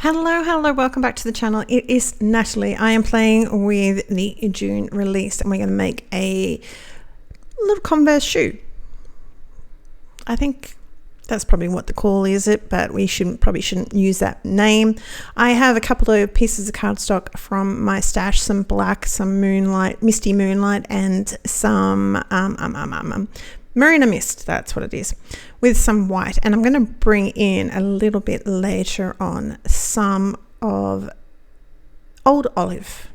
Hello, welcome back to the channel. It is Natalie. I am playing with the June release and we're going to make a little Converse shoe. I think that's probably what the call is, but we probably shouldn't use that name. I have a couple of pieces of cardstock from my stash, some black, some moonlight, misty moonlight, and some Marina Mist, that's what it is, with some white. And I'm going to bring in a little bit later on some of Old Olive.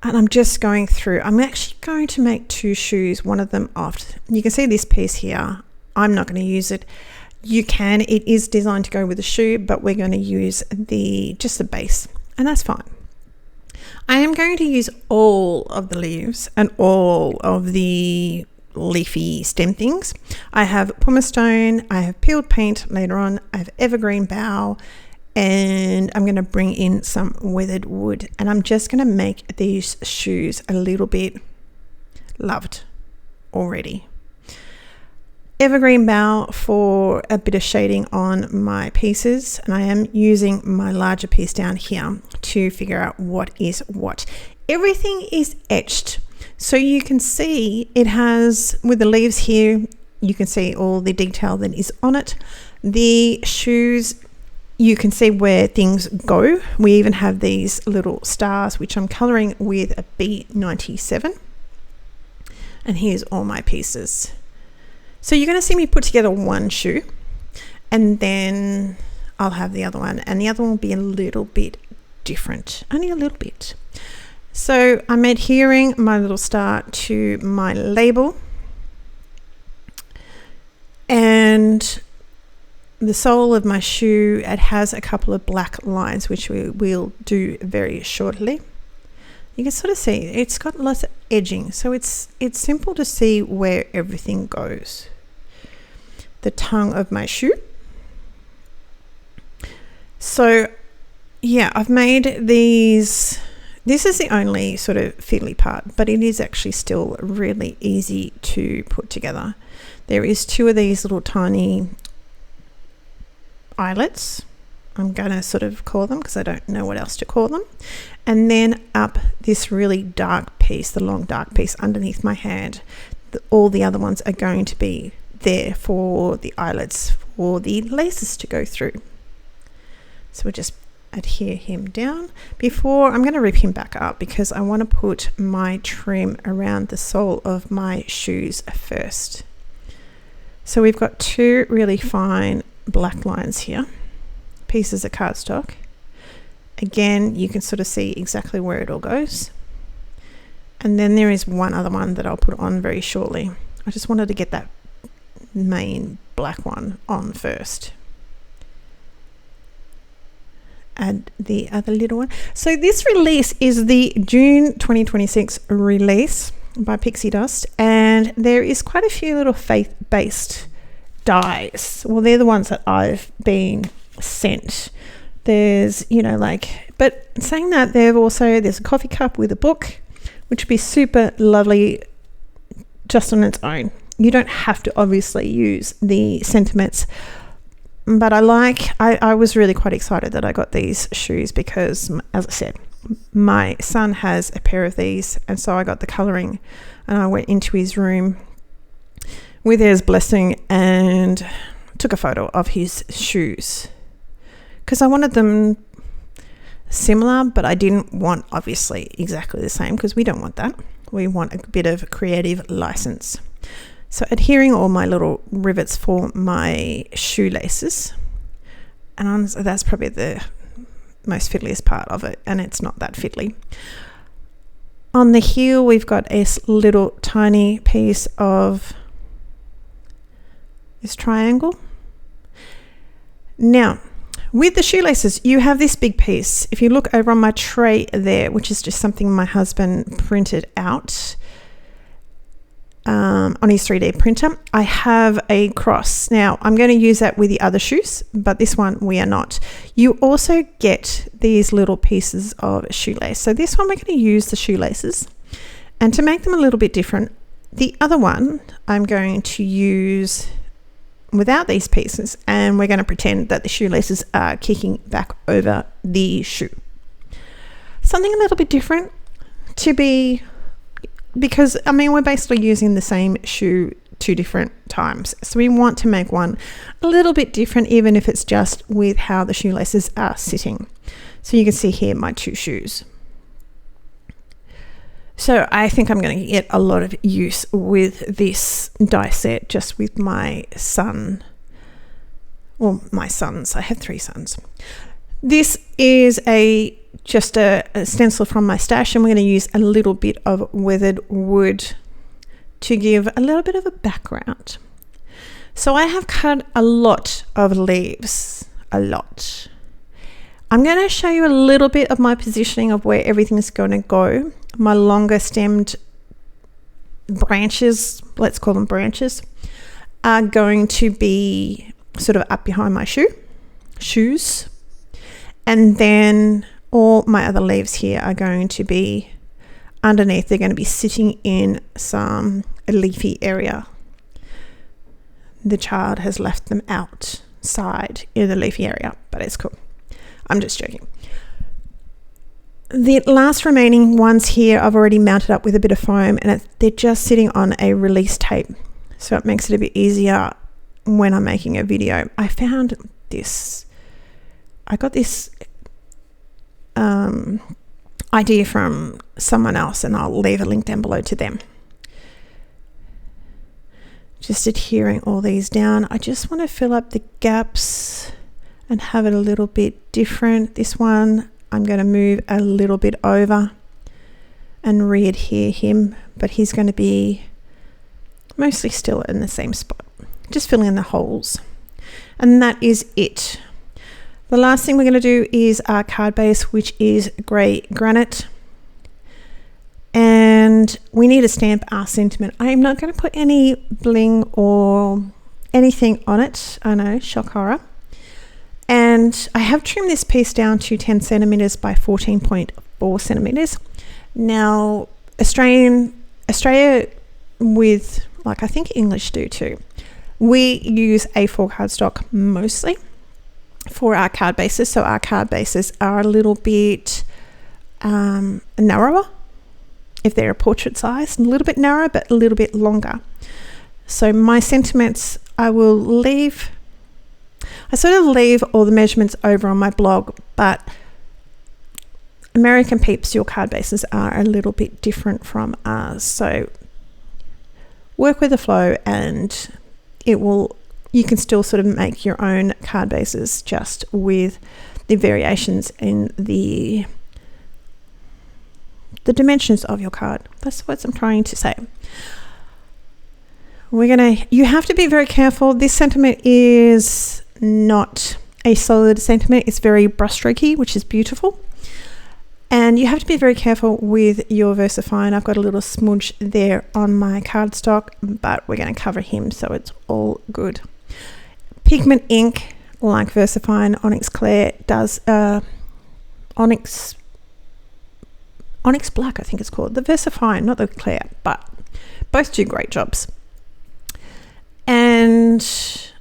And I'm just going through, I'm actually going to make two shoes, one of them off. You can see this piece here. I'm not going to use it. You can, it is designed to go with the shoe, but we're going to use just the base, and that's fine. I am going to use all of the leaves and all of the leafy stem things. I have pumice stone, I have peeled paint later on, I have evergreen bough, and I'm going to bring in some weathered wood, and I'm just going to make these shoes a little bit loved already. Evergreen bough for a bit of shading on my pieces, and I am using my larger piece down here to figure out what is what. Everything is etched, so you can see it has, with the leaves here, you can see all the detail that is on it. The shoes, you can see where things go. We even have these little stars, which I'm coloring with a B97. And here's all my pieces. So you're going to see me put together one shoe, and then I'll have the other one, and the other one will be a little bit different, only a little bit. So I'm adhering my little star to my label, and the sole of my shoe, it has a couple of black lines, which we will do very shortly. You can sort of see it's got lots of edging, so it's simple to see where everything goes. The tongue of my shoe. So yeah, I've made these. This is the only sort of fiddly part, but it is actually still really easy to put together. There is two of these little tiny eyelets, I'm gonna sort of call them, because I don't know what else to call them. And then up this really dark piece, the long dark piece underneath my hand. All the other ones are going to be there for the eyelets, for the laces to go through. So we'll just adhere him down. Before, I'm going to rip him back up because I want to put my trim around the sole of my shoes first. So we've got two really fine black lines here, pieces of cardstock. Again, you can sort of see exactly where it all goes. And then there is one other one that I'll put on very shortly. I just wanted to get that main black one on first. Add the other little one. So this release is the June 2026 release by Pixi Dust, and there is quite a few little faith-based dies. Well, they're the ones that I've been sent. There's, but saying that, there's a coffee cup with a book, which would be super lovely just on its own. You don't have to obviously use the sentiments, but I was really quite excited that I got these shoes because, as I said, my son has a pair of these, and so I got the coloring and I went into his room with his blessing and took a photo of his shoes because I wanted them similar, but I didn't want obviously exactly the same because we don't want that. We want a bit of creative license. So adhering all my little rivets for my shoelaces, and that's probably the most fiddliest part of it, and it's not that fiddly. On the heel, we've got a little tiny piece of this triangle. Now, with the shoelaces, you have this big piece. If you look over on my tray there, which is just something my husband printed out on his 3D printer, I have a cross. Now, I'm going to use that with the other shoes, but this one we are not. You also get these little pieces of shoelace. So this one we're going to use the shoelaces, and to make them a little bit different, the other one I'm going to use without these pieces, and we're going to pretend that the shoelaces are kicking back over the shoe. Something a little bit different because I mean, we're basically using the same shoe 2 different times. So we want to make one a little bit different, even if it's just with how the shoelaces are sitting. So you can see here my 2 shoes. So I think I'm going to get a lot of use with this die set just with my son. Well, my sons. I have 3 sons. This is just a stencil from my stash, and we're going to use a little bit of weathered wood to give a little bit of a background. So I have cut a lot of leaves, a lot. I'm going to show you a little bit of my positioning of where everything is going to go. My longer stemmed branches, let's call them branches, are going to be sort of up behind my shoes. And then all my other leaves here are going to be underneath. They're going to be sitting in some leafy area. The child has left them outside in the leafy area, but it's cool. I'm just joking. The last remaining ones here I've already mounted up with a bit of foam, and they're just sitting on a release tape, so it makes it a bit easier when I'm making a video. I found this. I got this idea from someone else, and I'll leave a link down below to them. Just adhering all these down. I just want to fill up the gaps and have it a little bit different. This one I'm going to move a little bit over and re-adhere him, but he's going to be mostly still in the same spot. Just fill in the holes, and that is it. The last thing we're going to do is our card base, which is grey granite, and we need to stamp our sentiment. I am not going to put any bling or anything on it. I know, shock horror. And I have trimmed this piece down to 10 centimeters by 14.4 centimeters. Now, Australia with, like, I think English do too, we use A4 cardstock mostly for our card bases. So our card bases are a little bit narrower if they're a portrait size, a little bit narrower, but a little bit longer. So my sentiments, I sort of leave all the measurements over on my blog, but American peeps, your card bases are a little bit different from ours. So work with the flow, and you can still sort of make your own card bases just with the variations in the dimensions of your card. That's what I'm trying to say. You have to be very careful. This sentiment is not a solid sentiment. It's very brushstrokey, which is beautiful. And you have to be very careful with your VersaFine. I've got a little smudge there on my cardstock, but we're going to cover him, so it's all good. Pigment ink, like VersaFine, Onyx Clear does, Onyx Black, I think it's called. The VersaFine, not the Clear, but both do great jobs. And it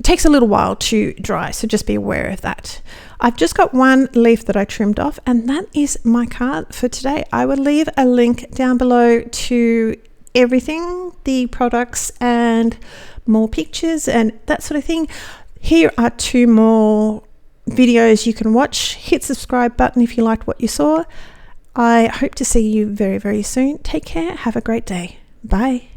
takes a little while to dry, so just be aware of that. I've just got one leaf that I trimmed off, and that is my card for today. I will leave a link down below to everything, the products and more pictures and that sort of thing. Here are 2 more videos you can watch. Hit subscribe button if you liked what you saw. I hope to see you very, very soon. Take care. Have a great day. Bye.